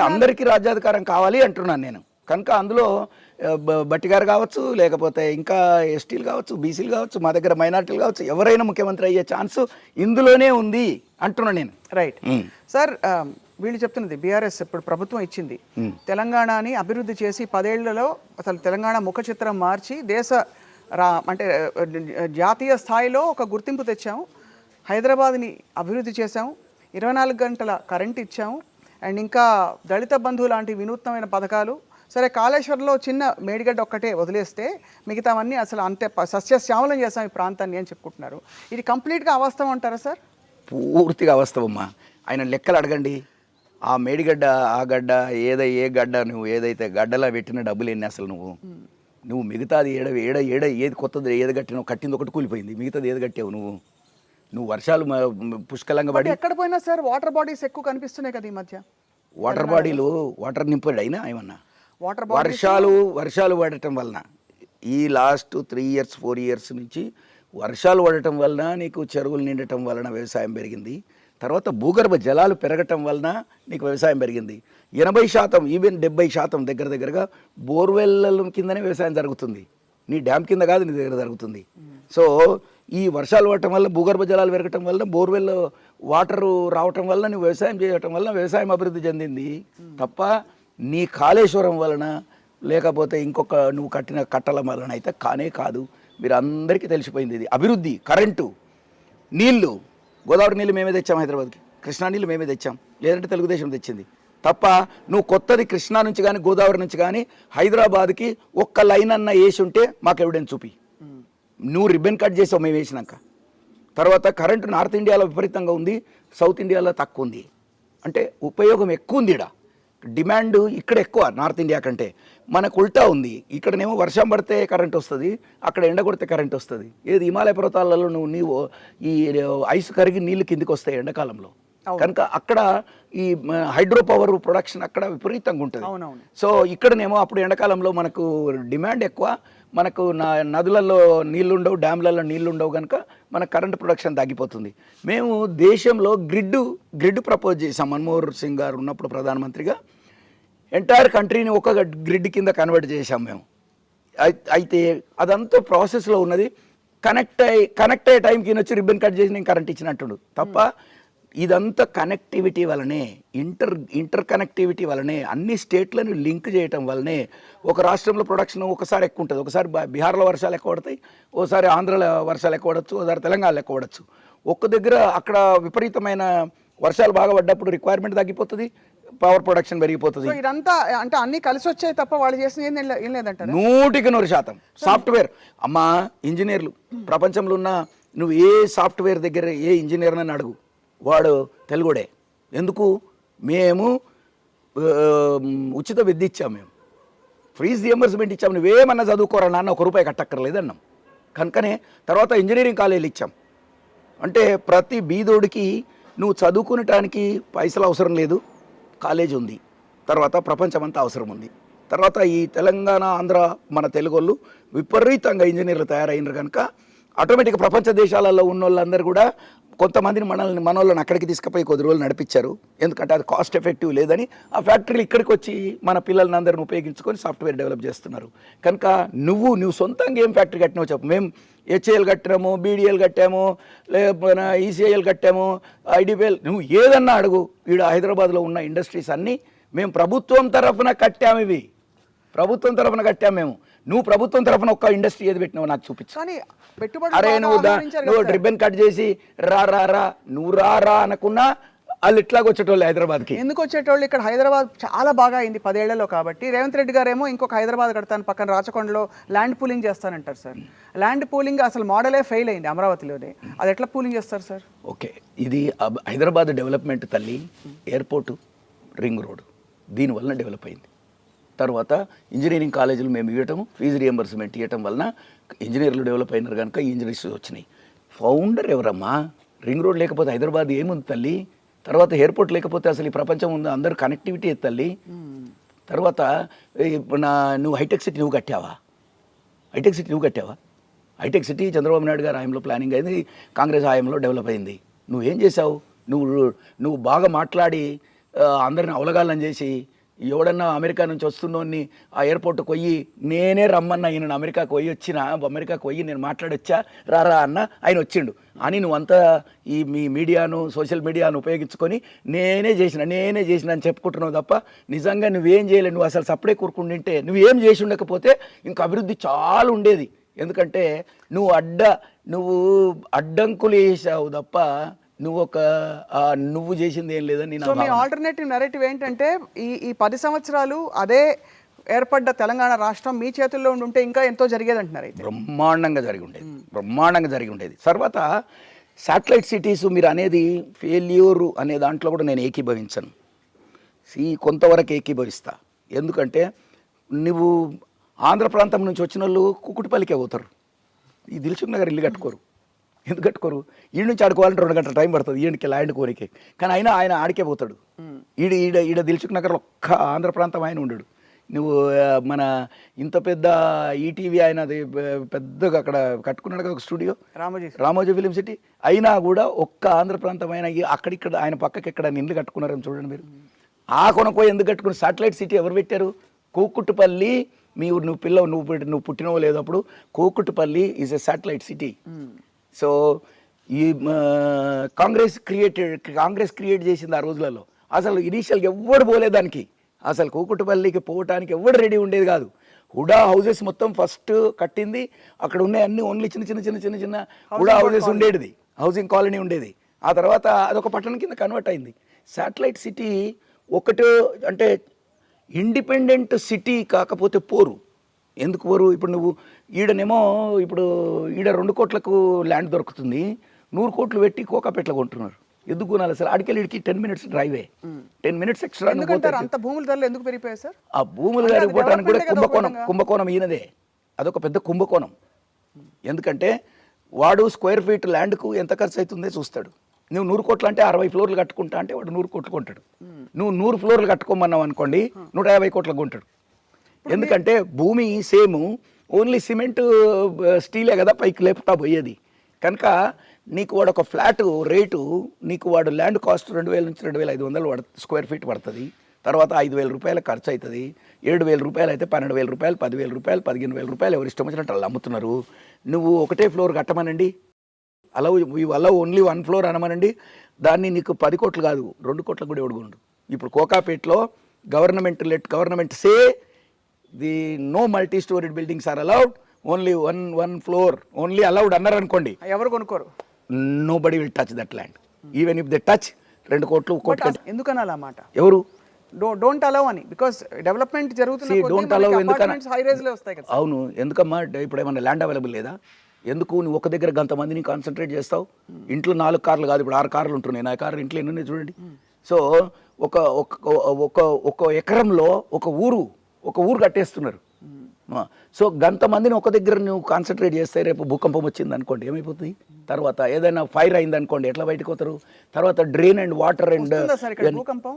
అందరికీ రాజ్యాధికారం కావాలి అంటున్నాను నేను. కనుక అందులో భట్టి గారు కావచ్చు, లేకపోతే ఇంకా ఎస్టీలు కావచ్చు, బీసీలు కావచ్చు, మా దగ్గర మైనార్టీలు కావచ్చు, ఎవరైనా ముఖ్యమంత్రి అయ్యే ఛాన్స్ ఇందులోనే ఉంది అంటున్నాను నేను. రైట్ సార్, వీళ్ళు చెప్తున్నది బీఆర్ఎస్ ఇప్పుడు ప్రభుత్వం ఇచ్చింది, తెలంగాణని అభివృద్ధి చేసి 10 ఏళ్లలో అసలు తెలంగాణ ముఖ చిత్రం మార్చి అంటే జాతీయ స్థాయిలో ఒక గుర్తింపు తెచ్చాము, హైదరాబాద్ని అభివృద్ధి చేశాము, 24 గంటల కరెంట్ ఇచ్చాము, అండ్ ఇంకా దళిత బంధు లాంటి వినూత్నమైన పథకాలు. సరే, కాళేశ్వరంలో చిన్న మేడిగడ్డ ఒక్కటే వదిలేస్తే మిగతావన్నీ అసలు అంతే సస్యశ్యామలం చేస్తాం ఈ ప్రాంతాన్ని అని చెప్పుకుంటున్నారు. ఇది కంప్లీట్గా అవాస్తవం అంటారా సార్? పూర్తిగా అవాస్తవమ్మా. ఆయన లెక్కలు అడగండి. ఆ మేడిగడ్డ, ఆ గడ్డ, ఏ గడ్డ నువ్వు ఏదైతే గడ్డలా పెట్టిన డబ్బులు ఎన్ని అసలు నువ్వు మిగతాది ఏది కొత్తది ఏది కట్టినావు, కట్టింది ఒకటి కూలిపోయింది, మిగతాది ఏది కట్టావు నువ్వు వర్షాలు పుష్కలంగా పడి ఎక్కడ పోయినా సార్ వాటర్ బాడీస్ ఎక్కువ కనిపిస్తున్నాయి కదా ఈ మధ్య. వాటర్ బాడీలు వాటర్ నింపాడు అయినా ఏమన్నా వర్షాలు పడటం వలన ఈ లాస్ట్ 3 years 4 years నుంచి వర్షాలు పడటం వలన నీకు చెరువులు నిండటం వలన వ్యవసాయం పెరిగింది. తర్వాత భూగర్భ జలాలు పెరగటం వలన నీకు వ్యవసాయం పెరిగింది. 80% ఈవెన్ 70% దగ్గరగా బోర్వెల్ల కిందనే వ్యవసాయం జరుగుతుంది. నీ డ్యామ్ కింద కాదు, నీ దగ్గర జరుగుతుంది. సో ఈ వర్షాలు పడటం వల్ల భూగర్భ జలాలు పెరగటం వల్ల బోర్వెల్ వాటరు రావటం వల్ల నువ్వు వ్యవసాయం చేయటం వల్ల వ్యవసాయం అభివృద్ధి చెందింది తప్ప నీ కాళేశ్వరం వలన లేకపోతే ఇంకొక నువ్వు కట్టిన కట్టల వలన అయితే కానే కాదు. మీరు అందరికీ తెలిసిపోయింది ఇది. అభివృద్ధి, కరెంటు, నీళ్లు, గోదావరి నీళ్ళు మేమే తెచ్చాం హైదరాబాద్కి, కృష్ణా నీళ్ళు మేమే తెచ్చాం, లేదంటే తెలుగుదేశం తెచ్చింది. తప్ప నువ్వు కొత్తది కృష్ణా నుంచి కానీ గోదావరి నుంచి కానీ హైదరాబాద్కి ఒక్క లైన్ అన్న వేసి ఉంటే మాకు ఎవిడెన్స్ చూపి. నువ్వు రిబ్బన్ కట్ చేసావు మేము వేసినాక. తర్వాత కరెంటు నార్త్ ఇండియాలో విపరీతంగా ఉంది, సౌత్ ఇండియాలో తక్కువ ఉంది. అంటే ఉపయోగం ఎక్కువ ఉంది. డిమాండ్ ఇక్కడ ఎక్కువ నార్త్ ఇండియా కంటే. మనకు ఉల్టా ఉంది. ఇక్కడనేమో వర్షం పడితే కరెంట్ వస్తుంది, అక్కడ ఎండ కొడితే కరెంట్ వస్తుంది. ఏది హిమాలయ పర్వతాలలో నీవు ఈ ఐస్ కరిగి నీళ్ళు కిందికి వస్తాయి ఎండాకాలంలో. కనుక అక్కడ ఈ హైడ్రో పవర్ ప్రొడక్షన్ అక్కడ విపరీతంగా ఉంటుంది. సో ఇక్కడనేమో అప్పుడు ఎండాకాలంలో మనకు డిమాండ్ ఎక్కువ, మనకు నదులలో నీళ్లు ఉండవు, డ్యామ్లలో నీళ్లు ఉండవు, కనుక మన కరెంట్ ప్రొడక్షన్ తగ్గిపోతుంది. మేము దేశంలో గ్రిడ్ ప్రపోజ్ చేసాం. మన్మోహన్ సింగ్ గారు ఉన్నప్పుడు ప్రధానమంత్రిగా ఎంటైర్ కంట్రీని ఒక గ్రిడ్ కింద కన్వర్ట్ చేసాం మేము. అయితే అదంతా ప్రాసెస్లో ఉన్నది. కనెక్ట్ అయ్యే టైంకి వచ్చి రిబ్బన్ కట్ చేసి నేను కరెంట్ ఇచ్చినట్టు తప్ప ఇదంతా కనెక్టివిటీ వలనే, ఇంటర్ కనెక్టివిటీ వలనే, అన్ని స్టేట్లను లింక్ చేయటం వలనే ఒక రాష్ట్రంలో ప్రొడక్షన్ ఒకసారి ఎక్కువ ఉంటుంది. ఒకసారి బీహార్లో వర్షాలు ఎక్కువ పడతాయి, ఓసారి ఆంధ్రలో వర్షాలు ఎక్కువ పడవచ్చు, ఓసారి తెలంగాణలో ఎక్కువ పడవచ్చు. ఒక్క దగ్గర అక్కడ విపరీతమైన వర్షాలు బాగా పడ్డప్పుడు రిక్వైర్మెంట్ తగ్గిపోతుంది, పవర్ ప్రొడక్షన్ పెరిగిపోతుంది. ఇదంతా అంటే అన్ని కలిసి వచ్చాయి తప్ప వాళ్ళు చేసిన ఏం లేదంటారు. 100% సాఫ్ట్వేర్. అమ్మా ఇంజనీర్లు ప్రపంచంలో ఉన్న నువ్వు ఏ సాఫ్ట్వేర్ దగ్గర ఏ ఇంజనీర్ అని అడుగు, వాడు తెలుగుడే. ఎందుకు? మేము ఉచిత విద్య ఇచ్చాము, మేము ఫీజు రియంబర్స్మెంట్ ఇచ్చాము. నువ్వేమన్నా చదువుకోరా నాన్న, ₹1 కట్టక్కర్లేదు అన్నాం. కనుకనే తర్వాత ఇంజనీరింగ్ కాలేజీలు ఇచ్చాం. అంటే ప్రతి బీదోడికి నువ్వు చదువుకునటానికి పైసలు అవసరం లేదు, కాలేజ్ ఉంది. తర్వాత ప్రపంచమంతా అవసరం ఉంది. తర్వాత ఈ తెలంగాణ ఆంధ్ర మన తెలుగు వాళ్ళు విపరీతంగా ఇంజనీర్లు తయారైనరు కనుక ఆటోమేటిక్గా ప్రపంచ దేశాలలో ఉన్న వాళ్ళందరూ కూడా కొంతమందిని మనోళ్ళని అక్కడికి తీసుకుపోయి కొద్ది రోజులు నడిపించారు. ఎందుకంటే అది కాస్ట్ ఎఫెక్టివ్ లేదని ఆ ఫ్యాక్టరీలు ఇక్కడికి వచ్చి మన పిల్లల్ని అందరిని ఉపయోగించుకొని సాఫ్ట్వేర్ డెవలప్ చేస్తున్నారు. కనుక నువ్వు సొంతంగా ఏం ఫ్యాక్టరీ కట్టినావు చెప్పు. మేము హెచ్ఏఎల్ కట్టాము, బీడీఎల్ కట్టాము, లేకపోతే ఈసీఐఎల్ కట్టాము, ఐడిపిఎల్, నువ్వు ఏదన్నా అడుగు. ఈడ హైదరాబాద్లో ఉన్న ఇండస్ట్రీస్ అన్నీ మేము ప్రభుత్వం తరఫున కట్టాము. ఇవి ప్రభుత్వం తరఫున కట్టాము మేము. నువ్వు ప్రభుత్వం తరఫున ఒక్క ఇండస్ట్రీ ఏది పెట్టినావు నాకు చూపించు. అరే నువ్వు రిబ్బన్ కట్ చేసి రా నువ్వు రా అనుకున్నా వాళ్ళు ఇట్లాగ వచ్చేటోళ్ళు హైదరాబాద్కి. ఎందుకు వచ్చేటోళ్ళు? ఇక్కడ హైదరాబాద్ చాలా బాగా అయింది 10 ఏళ్లలో. కాబట్టి రేవంత్ రెడ్డి గారేమో ఇంకొక హైదరాబాద్ కడతాను పక్కన రాచకొండలో ల్యాండ్ పూలింగ్ చేస్తానంటారు సార్. ల్యాండ్ పూలింగ్ అసలు మోడలే ఫెయిల్ అయింది అమరావతిలోనే. అది ఎట్లా పూలింగ్ చేస్తారు సార్? ఓకే, ఇది హైదరాబాద్ డెవలప్మెంట్ తల్లి. ఎయిర్పోర్టు, రింగ్ రోడ్, దీనివల్ల డెవలప్ అయింది. తర్వాత ఇంజనీరింగ్ కాలేజీలు మేము ఇవ్వటము, ఫీజు రియంబర్స్మెంట్ ఇవ్వటం వలన ఇంజనీర్లు డెవలప్ అయినారు కనుక ఈ ఇంజనీర్స్ వచ్చినాయి. ఫౌండర్ ఎవరమ్మా? రింగ్ రోడ్ లేకపోతే హైదరాబాద్ ఏముంది తల్లి? తర్వాత ఎయిర్పోర్ట్ లేకపోతే అసలు ఈ ప్రపంచం ఉంది, అందరూ కనెక్టివిటీ తల్లి. తర్వాత నువ్వు హైటెక్ సిటీ నువ్వు కట్టావా? హైటెక్ సిటీ చంద్రబాబు నాయుడు గారు హయాంలో ప్లానింగ్ అయింది, కాంగ్రెస్ హయాంలో డెవలప్ అయింది. నువ్వేం చేసావు? నువ్వు బాగా మాట్లాడి అందరిని అవలగాలని చేసి ఎవడన్నా అమెరికా నుంచి వస్తున్నోని ఆ ఎయిర్పోర్ట్కి పోయి నేనే రమ్మన్నా, ఈయన అమెరికాకు పోయి నేను మాట్లాడొచ్చా రా అన్న, ఆయన వచ్చిండు అని నువ్వంతా ఈ మీ మీడియాను సోషల్ మీడియాను ఉపయోగించుకొని నేనే చేసిన అని చెప్పుకుంటున్నావు తప్ప నిజంగా నువ్వేం చేయలేదు. నువ్వు అసలు సప్పుడే కూరుకుంటుంటే నువ్వేం చేసి ఉండకపోతే ఇంకా అభివృద్ధి చాలా ఉండేది. ఎందుకంటే నువ్వు అడ్డంకులు వేసావు తప్ప నువ్వు చేసింది ఏం లేదని. సో మీ ఆల్టర్నేటివ్ నరేటివ్ ఏంటంటే ఈ 10 సంవత్సరాలు అదే ఏర్పడ్డ తెలంగాణ రాష్ట్రం మీ చేతుల్లో ఉంటే ఇంకా ఎంతో జరిగేది అంటున్నారు. అయితే బ్రహ్మాండంగా జరిగి ఉండేది. తర్వాత శాటిలైట్ సిటీస్ మీరు అనేది ఫెయిల్యూర్ అనే దాంట్లో కూడా నేను ఏకీభవించను. కొంతవరకు ఏకీభవిస్తా. ఎందుకంటే నువ్వు ఆంధ్ర ప్రాంతం నుంచి వచ్చిన వాళ్ళు కుకుటిపల్లికే పోతారు, ఈ దిల్సుఖ్ నగర్ ఇల్లు కట్టుకోరు. ఎందుకు కట్టుకోరు? ఈడ నుంచి ఆడుకోవాలంటే 2 గంటల టైం పడుతుంది ఈయనకి ల్యాండ్ కోరికే. కానీ ఆయన ఆడికే పోతాడు. ఈడ దిల్సుఖ్ నగర్లో ఒక్క ఆంధ్ర ప్రాంతం ఆయన ఉండడు. నువ్వు మన ఇంత పెద్ద ఈటీవీ ఆయన అది పెద్దగా అక్కడ కట్టుకున్నాడు కదా ఒక స్టూడియో, రామోజీ ఫిలిం సిటీ, అయినా కూడా ఒక్క ఆంధ్ర ప్రాంతం ఆయన అక్కడిక్కడ ఆయన పక్కకి ఎక్కడ ఇల్లు కట్టుకున్నారని చూడండి మీరు. ఆ కొనపోయి ఎందుకు కట్టుకుని? శాటిలైట్ సిటీ ఎవరు పెట్టారు? కూకుట్టుపల్లి. నువ్వు పుట్టినవో లేదప్పుడు Kukatpally is a satellite city. So ఈ కాంగ్రెస్ క్రియేట్ చేసింది ఆ రోజులలో. అసలు ఇనీషియల్గా ఎవ్వడు పోలేదానికి. అసలు కూకుట్టుపల్లికి పోవటానికి ఎవడు రెడీ ఉండేది కాదు. హుడా హౌసెస్ మొత్తం ఫస్ట్ కట్టింది, అక్కడ ఉన్నాయి అన్ని ఓన్లీ చిన్న హుడా హౌసెస్ ఉండేది, హౌసింగ్ కాలనీ ఉండేది. ఆ తర్వాత అదొక పట్టణం కింద కన్వర్ట్ అయింది. శాటిలైట్ సిటీ ఒకటి అంటే ఇండిపెండెంట్ సిటీ కాకపోతే పోరు. ఎందుకు పోరు? ఇప్పుడు నువ్వు ఈడనేమో ఇప్పుడు ఈడ 2 కోట్లకు ల్యాండ్ దొరుకుతుంది, 100 కోట్లు పెట్టి కోకాపేటలో కొంటున్నారు. ఎందుకు కొనాలి సార్? అడికెళ్ళిడికి 10 మినిట్స్ డ్రైవే, 10 మినిట్స్ ఎక్స్ట్రా. ఎందుకంటారు అంత భూముల ధరలు ఎందుకు పెరిగిపోయాయి సార్? ఆ భూములు గారిపోవడానికి కూడా కుంభకోణం ఈయనదే. అదొక పెద్ద కుంభకోణం. ఎందుకంటే వాడు స్క్వేర్ ఫీట్ ల్యాండ్కు ఎంత ఖర్చు అవుతుందో చూస్తాడు. నువ్వు 100 కోట్లు అంటే 60 ఫ్లోర్లు కట్టుకుంటా అంటే వాడు 100 కోట్లు కొంటాడు. నువ్వు 100 ఫ్లోర్లు కట్టుకోమన్నావు అనుకోండి, 150 కోట్లకు కొంటాడు. ఎందుకంటే భూమి సేమ్, ఓన్లీ సిమెంట్ స్టీలే కదా పైకి లేపుతా పోయేది. కనుక నీకు వాడు ఒక ఫ్లాట్ రేటు, నీకు వాడు ల్యాండ్ కాస్ట్ 2000 నుంచి 2500 స్క్వేర్ ఫీట్ పడుతుంది. తర్వాత 5000 రూపాయలు ఖర్చు అవుతుంది. 7000 రూపాయలు అయితే 12000 రూపాయలు, 10000 రూపాయలు, 15000 రూపాయలు ఎవరు ఇష్టం వచ్చినట్టు వాళ్ళు అమ్ముతున్నారు. నువ్వు ఒకటే ఫ్లోర్ కట్టమనండి, అలా ఓన్లీ 1 ఫ్లోర్ అనమనండి, దాన్ని నీకు 10 కోట్లు కాదు 2 కోట్లకు కూడా ఎవడుకోండు. ఇప్పుడు కోకాపేటలో government say the no multi storeyed buildings are allowed, only one floor only allowed అన్నారు అనుకోండి, ఎవరు కొనుక్కోరు. Nobody will touch that land. Even if they touch 2 కోట్లు కోట్లు. ఎందుకనాలి ఆ మాట? ఎవరు డోంట్ అలౌ అని? బికాస్ డెవలప్మెంట్ జరుగుతుంది. అవును, ఎందుకమ్మా? ఇప్పుడు ఏమన్నా ల్యాండ్ అవైలబుల్ లేదా? ఎందుకు నువ్వు ఒక దగ్గర గంతమందిని కాన్సన్ట్రేట్ చేస్తావు? ఇంట్లో 4 కార్లు కాదు, ఇప్పుడు 6 కార్లు ఉంటున్నాయి. నా కారు ఇంట్లో ఎన్ని ఉన్నాయి చూడండి. సో ఒక ఎకరంలో ఒక ఊరు కట్టేస్తున్నారు. సో గంతమందిని ఒక దగ్గర నువ్వు కాన్సన్ట్రేట్ చేస్తే రేపు భూకంపం వచ్చింది అనుకోండి ఏమైపోతుంది? తర్వాత ఏదైనా ఫైర్ అయింది అనుకోండి ఎట్లా బయటకు వస్తారు? తర్వాత డ్రైన్ అండ్ వాటర్ అండ్ భూకంపం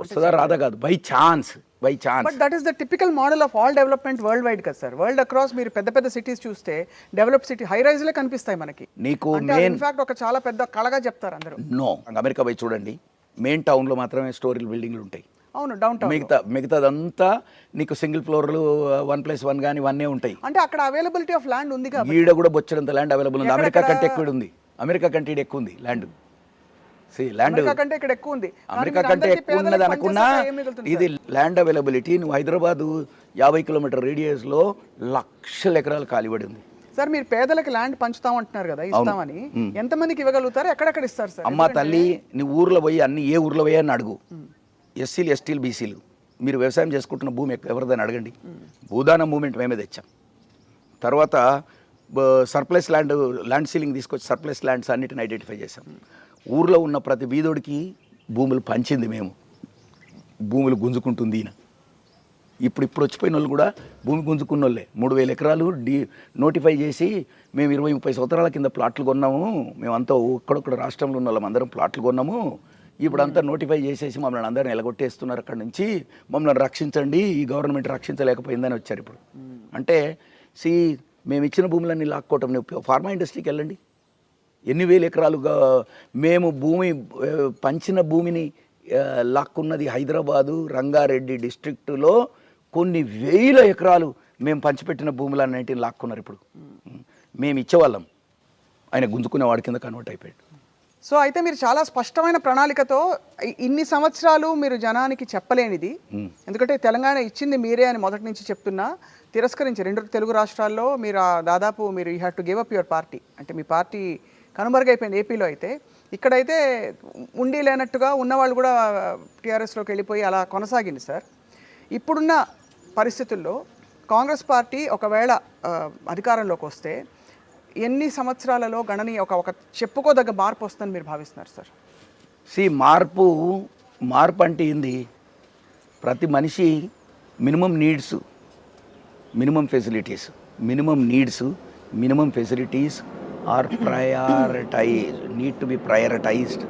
వస్తుందా రాదా కాదు, by chance. But that is the typical model of all development world wide కదా సార్. వరల్డ్ అక్రాస్ మీరు పెద్ద సిటీస్ చూస్తే డెవలప్ సిటీ హై రైజ్ లే కనిపిస్తాయి మనకి. నీకు ఇన్ఫాక్ట్ ఒక చాలా పెద్ద కళగా చెప్తారు అందరూ. నో, అమెరికా పోయి చూడండి, మెయిన్ టౌన్లో మాత్రమే స్టోరీ బిల్డింగ్లు ఉంటాయి. అవును, డౌన్ టౌన్. మిగతాదంతా నీకు సింగిల్ ఫ్లోర్లు 1+1 కానీ 1 ఉంటాయి. అంటే అక్కడ అవైలబిలిటీ ఆఫ్ ల్యాండ్ ఉంది కాబట్టి ఈడ కూడా బొచ్చడంత ల్యాండ్ అవైలబుల్ ఉంది. అమెరికా కంటే ఎక్కువ ఉంది. అమెరికా కంటే ఈడ ఎక్కువ ఉంది ల్యాండ్. ల్యాండ్ కంటే ఇక్కడ ఎక్కువ ఉంది. అమెరికా కంటే ఎక్కువ ఉన్నది అనుకున్నా ఇది ల్యాండ్ అవైలబిలిటీ. నువ్వు హైదరాబాద్ 50 కిలోమీటర్ రేడియస్లో లక్షల ఎకరాలు ఖాళీపడి ఉంది. సార్ మీరు పేదలకు ల్యాండ్ పంచుతామంటున్నారు కదా, ఇస్తామని ఎంతమందికి ఇవ్వగలుగుతారు? ఎక్కడెక్కడ ఇస్తారు సార్? అమ్మ తల్లి, నీ ఊర్లో పోయి అన్ని ఏ ఊర్లో పోయి అని అడుగు. ఎస్సీలు, ఎస్టీలు, బీసీలు మీరు వ్యవసాయం చేసుకుంటున్న భూమి ఎవరిదని అడగండి. భూదానం మూమెంట్ మేమే తెచ్చాం. తర్వాత సర్ప్లస్ ల్యాండ్ సీలింగ్ తీసుకొచ్చి సర్ప్లస్ ల్యాండ్స్ అన్నిటిని ఐడెంటిఫై చేశాం. ఊర్లో ఉన్న ప్రతి బీదోడికి భూములు పంచింది మేము. భూములు గుంజుకుంటుంది ఈయన. ఇప్పుడు వచ్చిపోయిన వాళ్ళు కూడా భూమి గుంజుకున్న వాళ్ళే. 3000 ఎకరాలు నోటిఫై చేసి మేము 20-30 సంవత్సరాల కింద ప్లాట్లు కొన్నాము. మేమంతా ఒక్కడొక్కడ రాష్ట్రంలో ఉన్న వాళ్ళం అందరం ప్లాట్లు కొన్నాము. ఇప్పుడు అంతా నోటిఫై చేసేసి మమ్మల్ని అందరిని ఎలగొట్టేస్తున్నారు. అక్కడి నుంచి మమ్మల్ని రక్షించండి, ఈ గవర్నమెంట్ రక్షించలేకపోయిందని వచ్చారు ఇప్పుడు. అంటే మేము ఇచ్చిన భూములన్నీ లాక్కోవటం. ఫార్మా ఇండస్ట్రీకి వెళ్ళండి, ఎన్ని వేల ఎకరాలుగా మేము పంచిన భూమిని లాక్కున్నది. హైదరాబాదు రంగారెడ్డి డిస్ట్రిక్టులో కొన్ని వేల ఎకరాలు మేము పంచిపెట్టిన భూములన్నింటిని లాక్కున్నారు. ఇప్పుడు మేము ఇచ్చేవాళ్ళం, ఆయన గుంజుకునే వాడి కింద కన్వర్ట్ అయిపోయాడు. సో అయితే మీరు చాలా స్పష్టమైన ప్రణాళికతో ఇన్ని సంవత్సరాలు మీరు జనానికి చెప్పలేనిది, ఎందుకంటే తెలంగాణ ఇచ్చింది మీరే అని మొదటి నుంచి చెప్తున్నా తిరస్కరించి 2 తెలుగు రాష్ట్రాల్లో మీరు దాదాపు మీరు you have to give up your party. అంటే మీ పార్టీ కనుమరుగైపోయింది ఏపీలో. అయితే ఇక్కడైతే ఉండి లేనట్టుగా ఉన్నవాళ్ళు కూడా టీఆర్ఎస్లోకి వెళ్ళిపోయి అలా కొనసాగింది సార్. ఇప్పుడున్న పరిస్థితుల్లో కాంగ్రెస్ పార్టీ ఒకవేళ అధికారంలోకి వస్తే ఎన్ని సంవత్సరాలలో గణనీయ ఒక చెప్పుకోదగ్గ మార్పు వస్తుందని మీరు భావిస్తున్నారు సార్? మార్పు అంటే ఏంది? ప్రతి మనిషి minimum facilities are need to be prioritised.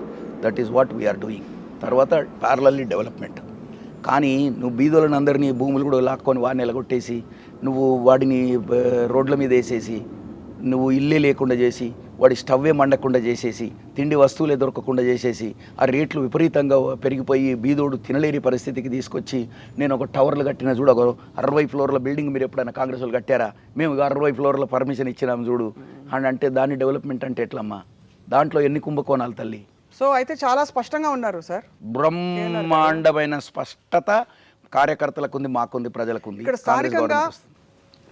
That is what we are doing. తర్వాత ప్యారలల్లీ డెవలప్మెంట్. కానీ నువ్వు బీదోళ్ళని అందరినీ భూములు కూడా లాక్కొని వాడిని ఎలగొట్టేసి నువ్వు వాడిని రోడ్ల మీద వేసేసి నువ్వు ఇల్లే లేకుండా చేసి వాడి స్టవ్వే మండకుండా చేసేసి తిండి వస్తువులే దొరకకుండా చేసేసి ఆ రేట్లు విపరీతంగా పెరిగిపోయి బీదోడు తినలేని పరిస్థితికి తీసుకొచ్చి నేను ఒక టవర్లు కట్టిన చూడు, ఒక 60 ఫ్లోర్ల బిల్డింగ్ మీరు ఎప్పుడైనా కాంగ్రెస్ వాళ్ళు కట్టారా? మేము 60 ఫ్లోర్ల పర్మిషన్ ఇచ్చినాము చూడు అని అంటే దాన్ని డెవలప్మెంట్ అంటే ఎట్లమ్మా? దాంట్లో ఎన్ని కుంభకోణాలు తల్లి. సో అయితే చాలా స్పష్టంగా ఉన్నారు సార్. బ్రహ్మాండమైన స్పష్టత కార్యకర్తలకు ఉంది, మాకుంది, ప్రజలకు ఉంది. ఇక్కడ స్థానికంగా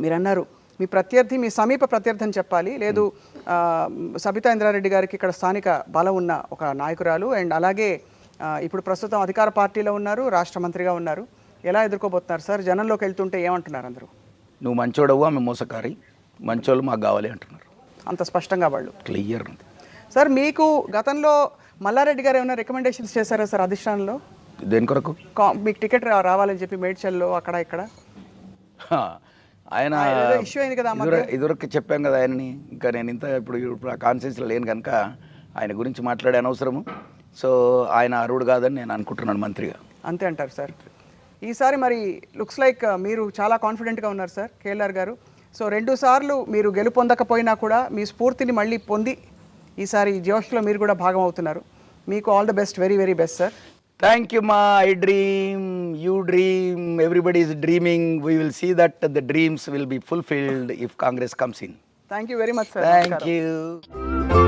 మీరు అన్నారు మీ ప్రత్యర్థి, మీ సమీప ప్రత్యర్థి అని చెప్పాలి, లేదు సబితా ఇంద్రారెడ్డి గారికి ఇక్కడ స్థానిక బలం ఉన్న ఒక నాయకురాలు, అండ్ అలాగే ఇప్పుడు ప్రస్తుతం అధికార పార్టీలో ఉన్నారు, రాష్ట్ర మంత్రిగా ఉన్నారు. ఎలా ఎదుర్కోబోతున్నారు సార్? జనంలోకి వెళ్తుంటే ఏమంటున్నారు అందరూ? నువ్వు మంచోడవు, ఆమె మోసకారి, మంచోళ్ళు మాకు కావాలి అంటున్నారు. అంత స్పష్టంగా వాళ్ళు క్లియర్ ఉంది. సార్, మీకు గతంలో మల్లారెడ్డి గారు ఏమైనా రికమెండేషన్స్ చేశారా సార్ అధిష్టానంలో? దేని కొరకు? మీకు టికెట్ రావాలని చెప్పి మేడ్చల్లో అక్కడ ఇక్కడ ఆయన ఇష్యూ అయింది కదా ఆ మధ్య. ఇదివరకు చెప్పాను కదా ఆయనని. ఇంకా నేను ఇప్పుడు ఆ కాన్ఫరెన్స్లో లేను కనుక ఆయన గురించి మాట్లాడే అనవసరము. సో ఆయన అర్హుడు కాదని నేను అనుకుంటున్నాను మంత్రిగా. అంతే అంటారు సార్. ఈసారి మరి లుక్స్ లైక్ మీరు చాలా కాన్ఫిడెంట్గా ఉన్నారు సార్ కేఎల్ఆర్ గారు. సో 2 సార్లు మీరు గెలుపొందకపోయినా కూడా మీ స్ఫూర్తిని మళ్ళీ పొంది ఈసారి జోష్లో మీరు కూడా భాగం అవుతున్నారు. మీకు all the best, very very best sir. Thank you, Ma. I dream, you dream, everybody is dreaming. We will see that the dreams will be fulfilled if Congress comes in. Thank you very much sir. Thank you.